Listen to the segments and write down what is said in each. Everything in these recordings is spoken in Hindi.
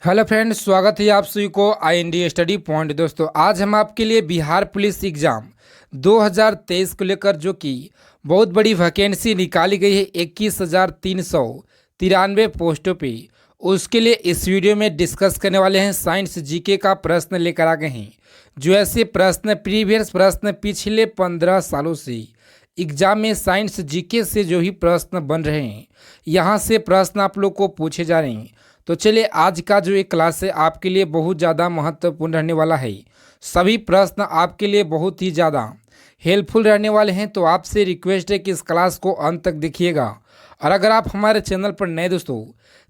हेलो फ्रेंड्स, स्वागत है आप सभी को आईएनडी स्टडी पॉइंट। दोस्तों, आज हम आपके लिए बिहार पुलिस एग्जाम 2023 को लेकर जो कि बहुत बड़ी वैकेंसी निकाली गई है 21,393 पोस्टों पे, उसके लिए इस वीडियो में डिस्कस करने वाले हैं। साइंस जीके का प्रश्न लेकर आ गए हैं, जो ऐसे प्रश्न प्रीवियस प्रश्न पिछले 15 सालों से एग्जाम में साइंस जीके से जो ही प्रश्न बन रहे हैं, यहाँ से प्रश्न आप लोग को पूछे जा रहे हैं। तो चलिए, आज का जो एक क्लास है आपके लिए बहुत ज़्यादा महत्वपूर्ण रहने वाला है। सभी प्रश्न आपके लिए बहुत ही ज़्यादा हेल्पफुल रहने वाले हैं। तो आपसे रिक्वेस्ट है कि इस क्लास को अंत तक देखिएगा। और अगर आप हमारे चैनल पर नए दोस्तों,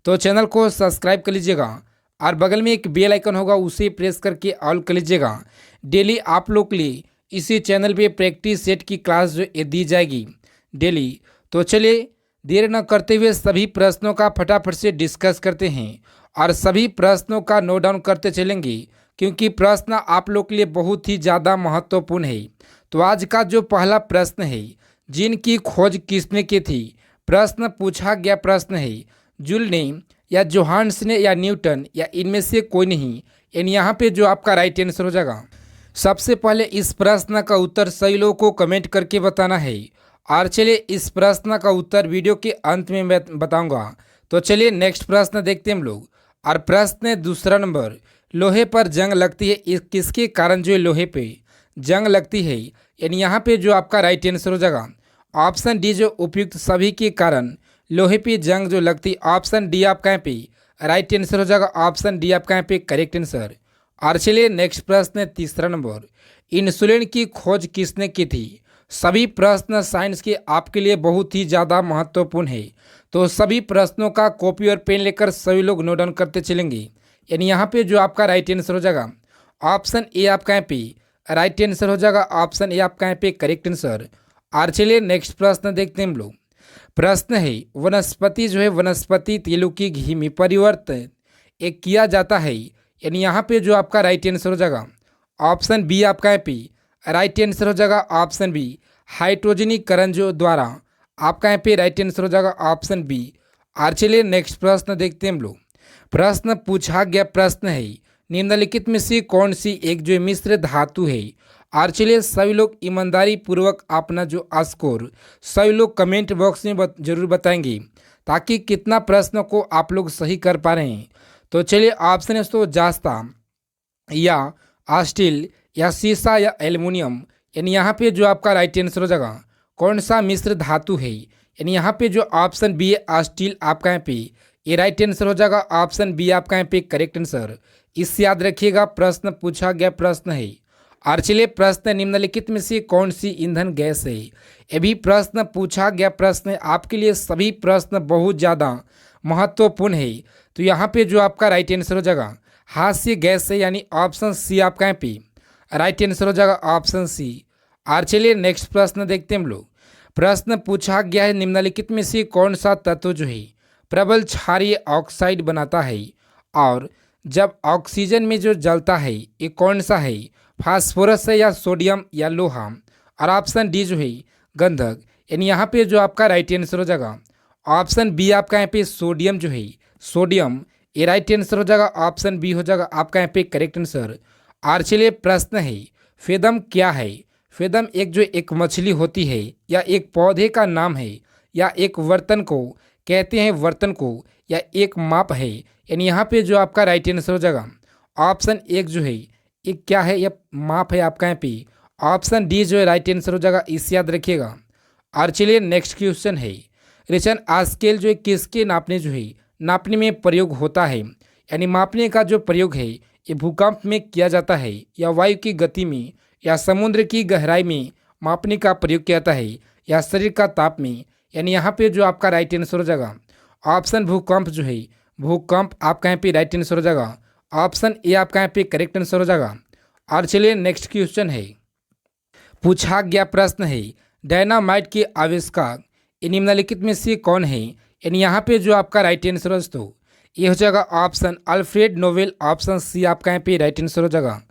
तो चैनल को सब्सक्राइब कर लीजिएगा और बगल में एक बेल आइकन होगा, उसे प्रेस करके ऑल कर लीजिएगा। डेली आप लोग के लिए इसी चैनल पे प्रैक्टिस सेट की क्लास जो दी जाएगी डेली। तो चलिए, देर न करते हुए सभी प्रश्नों का फटाफट से डिस्कस करते हैं और सभी प्रश्नों का नोट डाउन करते चलेंगे, क्योंकि प्रश्न आप लोग के लिए बहुत ही ज़्यादा महत्वपूर्ण है। तो आज का जो पहला प्रश्न है, जिनकी खोज किसने की थी? प्रश्न पूछा गया प्रश्न है, जूल ने या जोहान्स ने या न्यूटन या इनमें से कोई नहीं। यानी यहाँ पे जो आपका राइट आंसर हो जाएगा। सबसे पहले इस प्रश्न का उत्तर सही लोगों को कमेंट करके बताना है। और चलिए, इस प्रश्न का उत्तर वीडियो के अंत में मैं बताऊंगा। तो चलिए नेक्स्ट प्रश्न देखते हैं हम लोग। और प्रश्न है दूसरा नंबर, लोहे पर जंग लगती है, इस किसके कारण जो है लोहे पे जंग लगती है? यानी यहाँ पे जो आपका राइट आंसर हो जाएगा ऑप्शन डी, जो उपयुक्त सभी के कारण लोहे पे जंग जो लगती है। ऑप्शन डी आपका यहाँ पे राइट आंसर हो जाएगा। ऑप्शन डी आपका यहाँ पे करेक्ट आंसर। और चलिए नेक्स्ट प्रश्न है तीसरा नंबर, इंसुलिन की खोज किसने की थी? सभी प्रश्न साइंस के आपके लिए बहुत ही ज़्यादा महत्वपूर्ण है। तो सभी प्रश्नों का कॉपी और पेन लेकर सभी लोग नोट डाउन करते चलेंगे। यानी यहाँ पे जो आपका राइट आंसर हो जाएगा ऑप्शन ए आपका यहाँ पे राइट आंसर हो जाएगा। ऑप्शन ए आपका यहाँ पे करेक्ट आंसर। और चलिए नेक्स्ट प्रश्न देखते हैं हम लोग। प्रश्न है, वनस्पति जो है वनस्पति तेलों की घी में परिवर्तन एक किया जाता है। यानी यहाँ पे जो आपका राइट आंसर हो जाएगा ऑप्शन बी आपका यहाँ पे राइट आंसर हो जाएगा। ऑप्शन बी हाइड्रोजनीकरण जो द्वारा आपका यहाँ पे राइट आंसर हो जाएगा ऑप्शन बी। और चलिए नेक्स्ट प्रश्न देखते हैं हम लोग। प्रश्न पूछा गया प्रश्न है, निम्नलिखित में से कौन सी एक जो मिश्र धातु है? और चलिए, सभी लोग ईमानदारी पूर्वक अपना जो स्कोर सभी लोग कमेंट बॉक्स में जरूर बताएंगे, ताकि कितना प्रश्न को आप लोग सही कर पा रहे हैं। तो चलिए, ऑप्शन है तो जास्ता या स्टील या शीशा या एल्युमिनियम। यानी यहाँ पे जो आपका राइट आंसर हो जाएगा कौन सा मिश्र धातु है? यानी यहाँ पे जो ऑप्शन बी है स्टील आपका यहाँ पे ये राइट आंसर हो जाएगा। ऑप्शन बी आपका यहाँ पे करेक्ट आंसर। इससे याद रखिएगा, प्रश्न पूछा गया प्रश्न है। और चलिए, प्रश्न निम्नलिखित में से कौन सी ईंधन गैस है? ये भी प्रश्न पूछा गया प्रश्न है। आपके लिए सभी प्रश्न बहुत ज़्यादा महत्वपूर्ण है। तो यहाँ पे जो आपका राइट आंसर हो जाएगा हास्य गैस है। यानी ऑप्शन सी आपका यहाँ पे राइट आंसर हो जाएगा ऑप्शन सी। और चलिए नेक्स्ट प्रश्न देखते हैं हम लोग। प्रश्न पूछा गया है, निम्नलिखित में से कौन सा तत्व जो है प्रबल क्षारीय ऑक्साइड बनाता है? और जब ऑक्सीजन में जो जलता है ये कौन सा है? फास्फोरस है या सोडियम या लोहा? और ऑप्शन डी जो है गंधक। यानी यहाँ पे जो आपका राइट आंसर हो जाएगा ऑप्शन बी आपका यहाँ पे सोडियम जो है सोडियम ये राइट आंसर हो जाएगा। ऑप्शन बी हो जाएगा आपका यहाँ पे करेक्ट आंसर। और चलिए, प्रश्न है, फेदम क्या है? फेदम एक मछली होती है, या एक पौधे का नाम है, या एक बर्तन को कहते हैं बर्तन को, या एक माप है? यानी यहाँ पे जो आपका राइट आंसर हो जाएगा ऑप्शन एक जो है एक क्या है, या माप है आपका यहाँ पे। ऑप्शन डी जो है राइट आंसर हो जाएगा, इसे याद रखिएगा। और चलिए नेक्स्ट क्वेश्चन है, रिचन स्केल जो है किसके नापने जो है नापने में प्रयोग होता है? यानी मापने का जो प्रयोग है ये भूकंप में किया जाता है, या वायु की गति में, या समुद्र की गहराई में मापने का प्रयोग किया जाता है, या शरीर का ताप में? यानी यहाँ पे जो आपका राइट आंसर हो जाएगा ऑप्शन भूकंप जो है भूकंप आपका यहाँ पे राइट आंसर हो जाएगा। ऑप्शन ए आपका यहाँ पे करेक्ट आंसर हो जाएगा। और चलिए नेक्स्ट क्वेश्चन है, पूछा गया प्रश्न है, डायनामाइट के आविष्कार निम्नलिखित में से कौन है? यानी यहाँ पे जो आपका राइट आंसर है दोस्तों ये हो जाएगा option Alfred Nobel. Option C आपका यहाँ पे राइट आंसर हो जाएगा।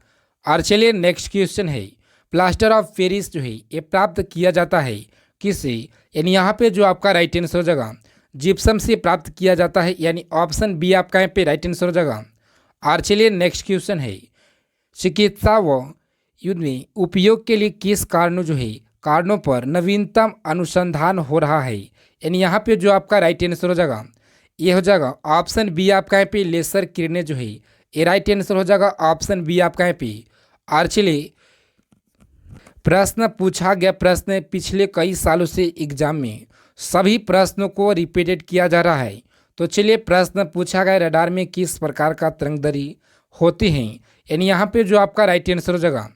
और चलिए नेक्स्ट क्वेश्चन है, प्लास्टर ऑफ पेरिस जो है ये प्राप्त किया जाता है किससे? यानी यहाँ पे जो आपका राइट आंसर हो जाएगा जिप्सम से प्राप्त किया जाता है। यानी ऑप्शन बी आपका यहाँ पे राइट आंसर हो जाएगा। और चलिए नेक्स्ट क्वेश्चन है, चिकित्सा व युद्ध में उपयोग के लिए किस कारणों पर नवीनतम अनुसंधान हो रहा है। यानी यहाँ पे जो आपका राइट आंसर हो जाएगा ये हो जाएगा ऑप्शन बी आपका यहाँ पे लेसर किरणें ये राइट आंसर हो जाएगा ऑप्शन बी आपका यहाँ पे। और चलिए प्रश्न पूछा गया प्रश्न पिछले कई सालों से एग्जाम में सभी प्रश्नों को रिपीटेड किया जा रहा है। तो चलिए प्रश्न पूछा गया रडार में किस प्रकार का तरंगदैर्घ्य होती हैं। यानी यहाँ पे जो आपका राइट आंसर हो जाएगा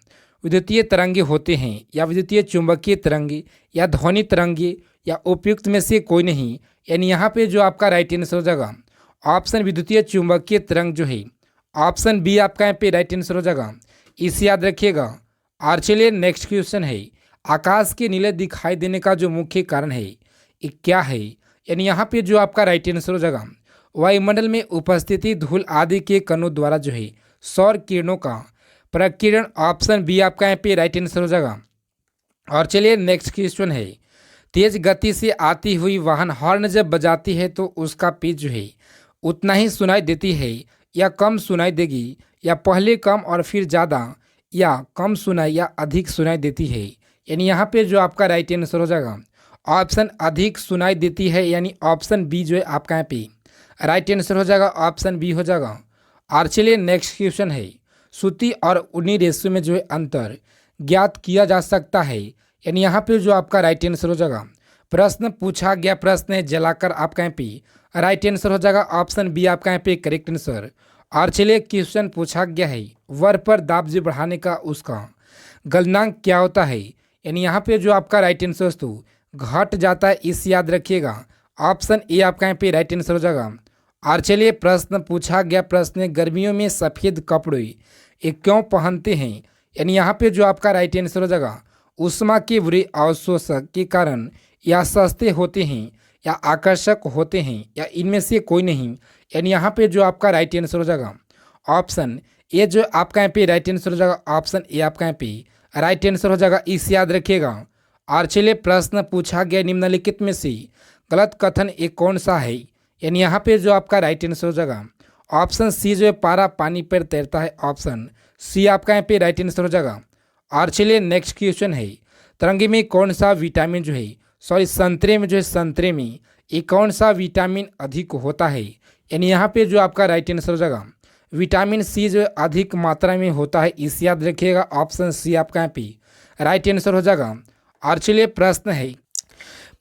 विद्युतीय तरंगे होते हैं या विद्युतीय चुंबकीय तरंगे या ध्वनि तरंगे या उपयुक्त में से कोई नहीं। यानी यहाँ पे जो आपका राइट आंसर हो जाएगा ऑप्शन विद्युतीय चुंबकीय तरंग ऑप्शन बी आपका यहाँ पे राइट आंसर हो जाएगा, इसे याद रखिएगा। और चलिए नेक्स्ट क्वेश्चन है, आकाश के नीले दिखाई देने का जो मुख्य कारण है ये क्या है। यानी यहाँ पे जो आपका राइट आंसर हो जाएगा वायुमंडल में उपस्थिति धूल आदि के कणों द्वारा सौर किरणों का प्रकीर्णन, ऑप्शन बी आपका यहाँ पे राइट आंसर हो जाएगा। और चलिए नेक्स्ट क्वेश्चन है, तेज गति से आती हुई वाहन हॉर्न जब बजाती है तो उसका पिच उतना ही सुनाई देती है या कम सुनाई देगी, या पहले कम और फिर ज़्यादा, या कम सुनाई या अधिक सुनाई देती है। यानी यहाँ पे जो आपका राइट आंसर हो जाएगा ऑप्शन अधिक सुनाई देती है, यानी ऑप्शन बी आपका यहाँ पे राइट आंसर हो जाएगा, ऑप्शन बी हो जाएगा। और चलिए नेक्स्ट क्वेश्चन है, सूती और ऊनी रेशों में अंतर ज्ञात किया जा सकता है। यानी यहाँ पे जो आपका राइट आंसर हो जाएगा प्रश्न पूछा गया प्रश्न है जलाकर आपका यहाँ पे राइट आंसर हो जाएगा, ऑप्शन बी आपका यहाँ पे करेक्ट आंसर। और चलिए क्वेश्चन पूछा गया है वर पर दाब बढ़ाने का उसका गलनांक क्या होता है। यानी यहाँ पे जो आपका राइट आंसर दोस्तों घट जाता है, इस याद रखिएगा, ऑप्शन ए आपका यहाँ पे राइट आंसर हो जाएगा। और चलिए प्रश्न पूछा गया प्रश्न गर्मियों में सफ़ेद कपड़े ये क्यों पहनते हैं। यानी यहाँ पे जो आपका राइट आंसर हो जाएगा उष्मा के बुरे अवशोषक के कारण, या सस्ते होते हैं, या आकर्षक होते हैं, या इनमें से कोई नहीं। यानी यहाँ पे जो आपका राइट आंसर हो जाएगा ऑप्शन ए जो आपका यहाँ पे राइट आंसर हो जाएगा, ऑप्शन ए आपका यहाँ पे राइट आंसर हो जाएगा, इस याद रखिएगा। और चलिए प्रश्न पूछा गया निम्नलिखित में से गलत कथन एक कौन सा है। यानी यहाँ पे जो आपका राइट आंसर हो जाएगा ऑप्शन सी पारा पानी पर तैरता है, ऑप्शन सी आपका यहाँ पे राइट आंसर हो जाएगा। और चलिए नेक्स्ट क्वेश्चन है, तरंगे में कौन सा विटामिन संतरे में संतरे में ये कौन सा विटामिन अधिक होता है। यानी यहाँ पे जो आपका राइट आंसर हो जाएगा विटामिन सी अधिक मात्रा में होता है, इस याद रखिएगा, ऑप्शन सी आपका यहाँ पे राइट आंसर हो जाएगा। और चलिए प्रश्न है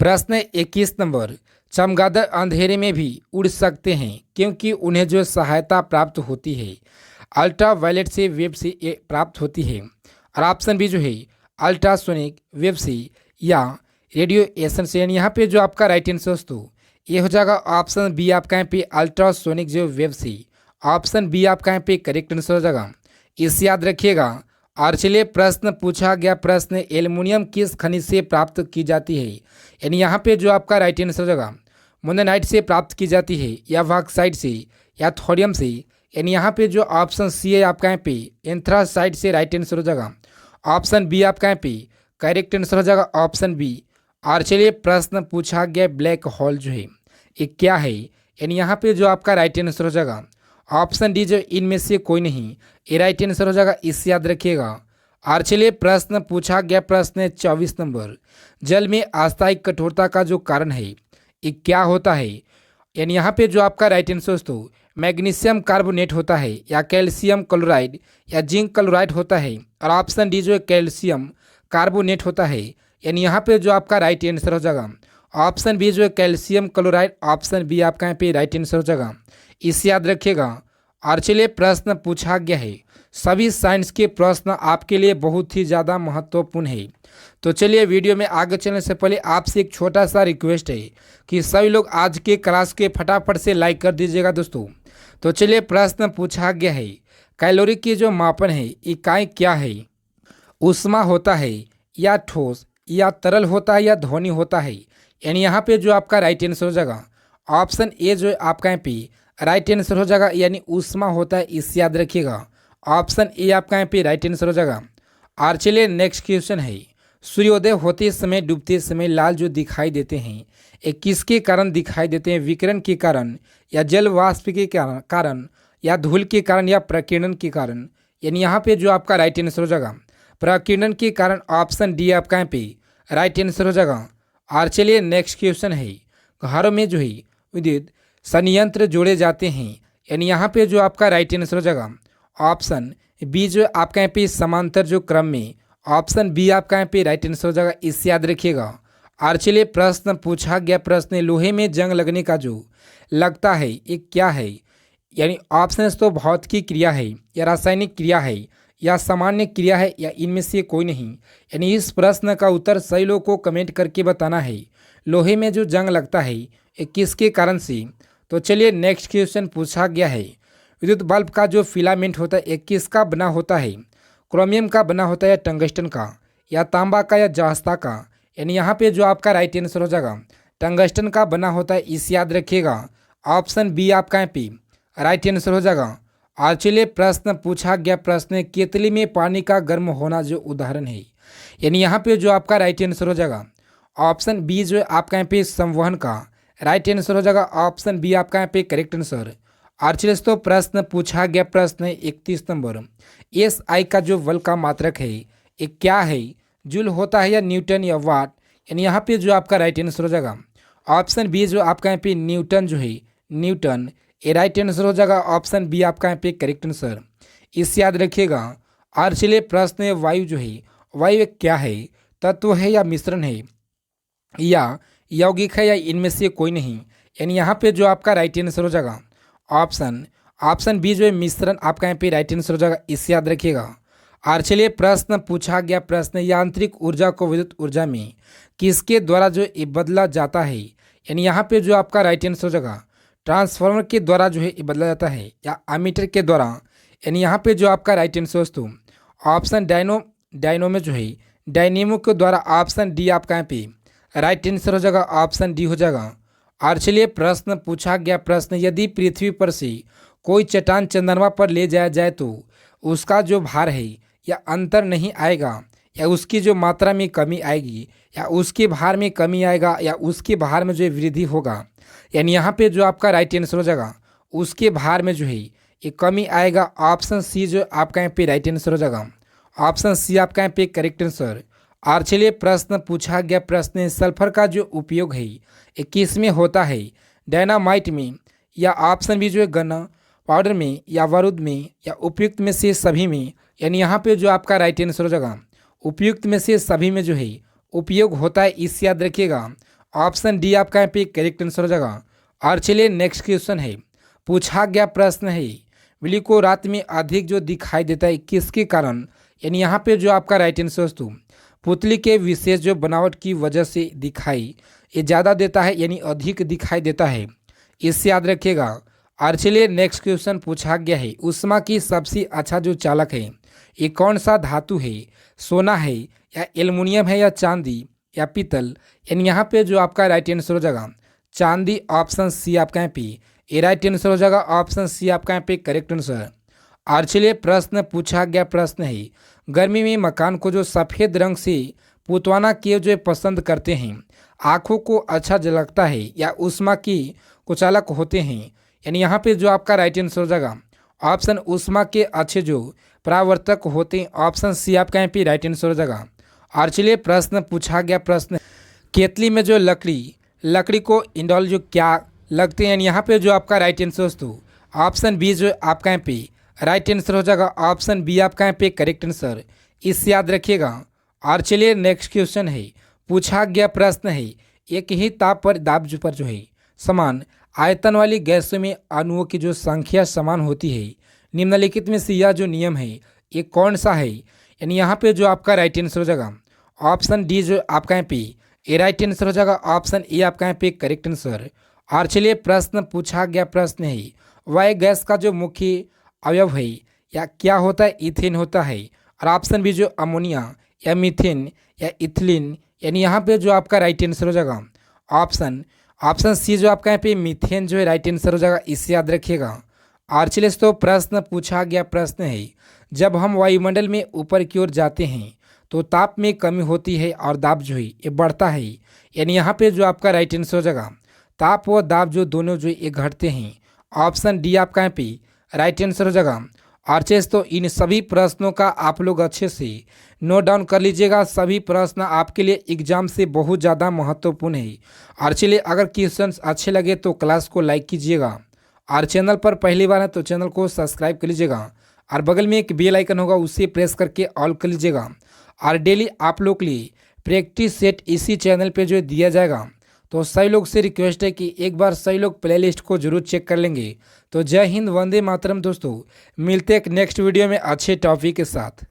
प्रश्न 21 नंबर, चमगादड़ अंधेरे में भी उड़ सकते हैं क्योंकि उन्हें सहायता प्राप्त होती है अल्ट्रावायलेट से वेब से ये प्राप्त होती है। और ऑप्शन बी अल्ट्रासोनिक वेब से या रेडिएशन से। यानी यहाँ पे जो आपका राइट आंसर दोस्तों ये हो जाएगा ऑप्शन बी आपका यहाँ पे अल्ट्रासोनिक वेब से, ऑप्शन बी आपका यहाँ पे करेक्ट आंसर हो जाएगा, इस याद रखिएगा। और चलिए प्रश्न पूछा गया प्रश्न एल्युमिनियम किस खनिज से प्राप्त की जाती है। यानी यहाँ पे जो आपका राइट आंसर हो जाएगा मोनाजाइट से प्राप्त की जाती है, या बॉक्साइट से, या थोरियम से। यानी यहाँ पे जो ऑप्शन सी है आपका यहाँ पे एंथ्रासाइट से राइट आंसर हो जाएगा, ऑप्शन बी आपका यहाँ पे करेक्ट आंसर हो जाएगा, ऑप्शन बी। और चलिए प्रश्न पूछा गया ब्लैक होल ये क्या है। यानी यहाँ पे जो आपका राइट आंसर हो जाएगा ऑप्शन डी इनमें से कोई नहीं, ये राइट आंसर हो जाएगा, इस याद रखिएगा। और चलिए प्रश्न पूछा गया प्रश्न 24 नंबर, जल में अस्थायी कठोरता का जो कारण है ये क्या होता है। यानी यहाँ पे जो आपका राइट आंसर दोस्तों मैग्नीशियम कार्बोनेट होता है, या कैल्शियम क्लोराइड, या जिंक क्लोराइड होता है, और ऑप्शन डी कैल्शियम कार्बोनेट होता है। यानी यहाँ पे जो आपका राइट आंसर हो जाएगा option B calcium chloride, option B आपका यहाँ पे राइट आंसर हो जाएगा, इसे याद रखिएगा। और चलिए प्रश्न पूछा गया है सभी साइंस के प्रश्न आपके लिए बहुत ही ज़्यादा महत्वपूर्ण है। तो चलिए वीडियो में आगे चलने से पहले आपसे एक छोटा सा रिक्वेस्ट है कि सभी लोग आज के क्लास के फटाफट से लाइक कर दीजिएगा दोस्तों। तो चलिए प्रश्न पूछा गया है कैलोरी की जो मापन है इकाई क्या है। ऊष्मा होता है, या ठोस, या तरल होता है, या ध्वनि होता है। यानी यहाँ पे जो आपका राइट आंसर हो जाएगा ऑप्शन ए आपका यहाँ पे राइट आंसर हो जाएगा, यानी ऊष्मा होता है, इस याद रखिएगा, ऑप्शन ए आपका यहाँ पे राइट आंसर हो जाएगा। और चलिए नेक्स्ट क्वेश्चन है सूर्योदय होते समय डूबते समय लाल दिखाई देते हैं ये किसके कारण दिखाई देते हैं, विकिरण के कारण, या जल वाष्प के कारण, या धूल के कारण या प्रकीर्णन के कारण, यानी यहाँ पे जो आपका राइट आंसर हो जाएगा प्रकीर्णन के कारण ऑप्शन डी आपका यहाँ पे राइट आंसर हो जाएगा। और चलिए नेक्स्ट क्वेश्चन है, घरों में जो है विद्युत संयंत्र जोड़े जाते हैं, यानी यहाँ पे जो आपका राइट आंसर हो जाएगा ऑप्शन बी जो आपका यहाँ पे समांतर जो क्रम में, ऑप्शन बी आपका यहाँ पे राइट आंसर हो जाएगा, इससे याद रखिएगा। और चलिए प्रश्न पूछा गया प्रश्न, लोहे में जंग लगने का जो लगता है ये क्या है, यानी ऑप्शन तो भौतिकी क्रिया है या रासायनिक क्रिया है या सामान्य क्रिया है या इनमें से कोई नहीं। यानी इस प्रश्न का उत्तर सही लोग को कमेंट करके बताना है। लोहे में जो जंग लगता है ये किसके कारण से। तो चलिए नेक्स्ट क्वेश्चन पूछा गया है, विद्युत बल्ब का जो फिलामेंट होता है ये किसका बना होता है, क्रोमियम का बना होता है या टंगस्टन का या तांबा का या जस्ता का। यानी यहाँ पे जो आपका राइट आंसर हो जाएगा टंगस्टन का बना होता है, इस याद रखिएगा। ऑप्शन बी आपका यहाँ पे राइट आंसर हो जाएगा। और चलिए प्रश्न पूछा गया प्रश्न, केतली में पानी का गर्म होना जो उदाहरण है, यानी यहाँ पे जो आपका राइट आंसर हो जाएगा ऑप्शन बी जो आपका यहाँ पे संवहन का राइट आंसर हो जाएगा। ऑप्शन बी आपका यहाँ पे करेक्ट आंसर। और चलिए तो प्रश्न पूछा गया प्रश्न 31 नंबर, एस आई का जो बल का मात्रक है ये क्या है, जूल होता है या न्यूटन या वाट। यानी यहाँ पे जो आपका राइट आंसर हो जाएगा ऑप्शन बी जो आपका यहाँ पे न्यूटन जो है न्यूटन, ये राइट आंसर हो जाएगा। ऑप्शन बी आपका यहाँ पे करेक्ट आंसर, इसे याद रखिएगा। और चलिए प्रश्न वायु जो है वायु क्या है, तत्व है या मिश्रण है या यौगिक है या इनमें से कोई नहीं। यानी यहाँ पे जो आपका राइट आंसर हो जाएगा ऑप्शन बी जो है मिश्रण आपका यहाँ पे राइट आंसर हो जाएगा, इसे याद रखिएगा। और चलिए प्रश्न पूछा गया प्रश्न, यांत्रिक ऊर्जा को विद्युत ऊर्जा में किसके द्वारा जो ये बदला जाता है। यानी यहाँ पे जो आपका राइट आंसर हो जाएगा ट्रांसफार्मर के द्वारा जो है ये बदला जाता है या एमीटर के द्वारा। यानी यहाँ पे जो आपका राइट आंसर दोस्तों ऑप्शन डायनो में जो है डायनेमो के द्वारा। ऑप्शन डी आपका यहाँ पे राइट आंसर हो जाएगा, ऑप्शन डी हो जाएगा। और चलिए प्रश्न पूछा गया प्रश्न, यदि पृथ्वी पर से कोई चट्टान चंद्रमा पर ले जाया जाए तो उसका जो भार है या अंतर नहीं आएगा या उसकी जो मात्रा में कमी आएगी या उसके भार में कमी आएगा या उसके भार में जो है वृद्धि होगा। यानी यहाँ पे जो आपका राइट आंसर हो जाएगा उसके भार में जो है ये कमी आएगा। ऑप्शन सी जो आपका यहाँ पे राइट आंसर हो जाएगा, ऑप्शन सी आपका यहाँ पे करेक्ट आंसर। और चलिए प्रश्न पूछा गया प्रश्न, सल्फर का जो उपयोग है ये किस में होता है, डायनामाइट में या ऑप्शन बी जो है गन्ना पाउडर में या बारूद में या उपयुक्त में से सभी में। यानी यहाँ पे जो आपका राइट आंसर हो जाएगा उपयुक्त में से सभी में जो है उपयोग होता है, इस याद रखिएगा। ऑप्शन डी आपका यहाँ पे करेक्ट आंसर हो जाएगा। और चलिए नेक्स्ट क्वेश्चन है, पूछा गया प्रश्न है, बिल्ली को रात में अधिक जो दिखाई देता है किसके कारण। यानी यहाँ पे जो आपका राइट आंसर दोस्तों पुतली के विशेष जो बनावट की वजह से दिखाई ये ज़्यादा देता है, यानी अधिक दिखाई देता है, इससे याद रखिएगा। और चलिए नेक्स्ट क्वेश्चन पूछा गया है, उष्मा की सबसे अच्छा जो चालक है ये कौन सा धातु है, सोना है या एल्युमिनियम है या चांदी या पीतल। यानी यहाँ पे जो आपका राइट आंसर हो जाएगा चांदी, ऑप्शन सी आपका यहाँ पे ये राइट आंसर हो जाएगा। ऑप्शन सी आपका यहाँ पे करेक्ट आंसर। और चलिए प्रश्न पूछा गया प्रश्न है, गर्मी में मकान को जो सफ़ेद रंग से पुतवाना किए जो पसंद करते हैं, आँखों को अच्छा झलकता है या उष्मा की कुचालक होते हैं। यानी यहाँ पे जो आपका राइट आंसर हो जाएगा ऑप्शन उष्मा के अच्छे जो परावर्तक होते हैं, ऑप्शन सी आपका यहाँ पे राइट आंसर हो जाएगा। और चलिए प्रश्न पूछा गया प्रश्न, केतली में जो लकड़ी को इंडोल जो क्या लगते हैं। यहाँ पे जो आपका राइट आंसर दोस्तों ऑप्शन बी जो आपका यहाँ पे राइट आंसर हो जाएगा। ऑप्शन बी आपका यहाँ पे करेक्ट आंसर, इससे याद रखिएगा। और चलिए नेक्स्ट क्वेश्चन है, पूछा गया प्रश्न है, एक ही ताप पर दाब पर जो है समान आयतन वाली गैसों में अणुओं की जो संख्या समान होती है, निम्नलिखित में से यह जो नियम है ये कौन सा है। यानी यहाँ पे जो आपका राइट आंसर हो जाएगा ऑप्शन डी जो आपका यहाँ पे ये राइट आंसर हो जाएगा। ऑप्शन ए आपका यहाँ पे करेक्ट आंसर। और चलिए प्रश्न पूछा गया प्रश्न है, वायु गैस का जो मुख्य अवयव है या क्या होता है, इथेन होता है। और ऑप्शन बी जो अमोनिया या मीथेन या इथिलीन। यानी यहाँ पे जो आपका राइट आंसर हो जाएगा ऑप्शन सी जो आपका यहाँ पे मीथेन जो है राइट आंसर हो जाएगा, इससे याद रखिएगा। और चलिए तो प्रश्न पूछा गया प्रश्न है, जब हम वायुमंडल में ऊपर की ओर जाते हैं तो ताप में कमी होती है और दाब जो है ये बढ़ता है। यानी यहाँ पे जो आपका राइट आंसर हो जाएगा ताप व दाब जो दोनों जो ये घटते हैं। ऑप्शन डी आपका यहाँ पे राइट आंसर हो जाएगा आरचेस। तो इन सभी प्रश्नों का आप लोग अच्छे से नोट डाउन कर लीजिएगा। सभी प्रश्न आपके लिए एग्जाम से बहुत ज़्यादा महत्वपूर्ण है। और चलिए, अगर क्वेश्चंस अच्छे लगे तो क्लास को लाइक कीजिएगा और चैनल पर पहली बार है तो चैनल को सब्सक्राइब कर लीजिएगा और बगल में एक बेल आइकन होगा उसे प्रेस करके ऑल कर लीजिएगा। और डेली आप लोग के लिए प्रैक्टिस सेट इसी चैनल पे जो दिया जाएगा। तो सभी लोग से रिक्वेस्ट है कि एक बार सभी लोग प्लेलिस्ट को जरूर चेक कर लेंगे। तो जय हिंद, वंदे मातरम दोस्तों। मिलते हैं एक नेक्स्ट वीडियो में अच्छे टॉपिक के साथ।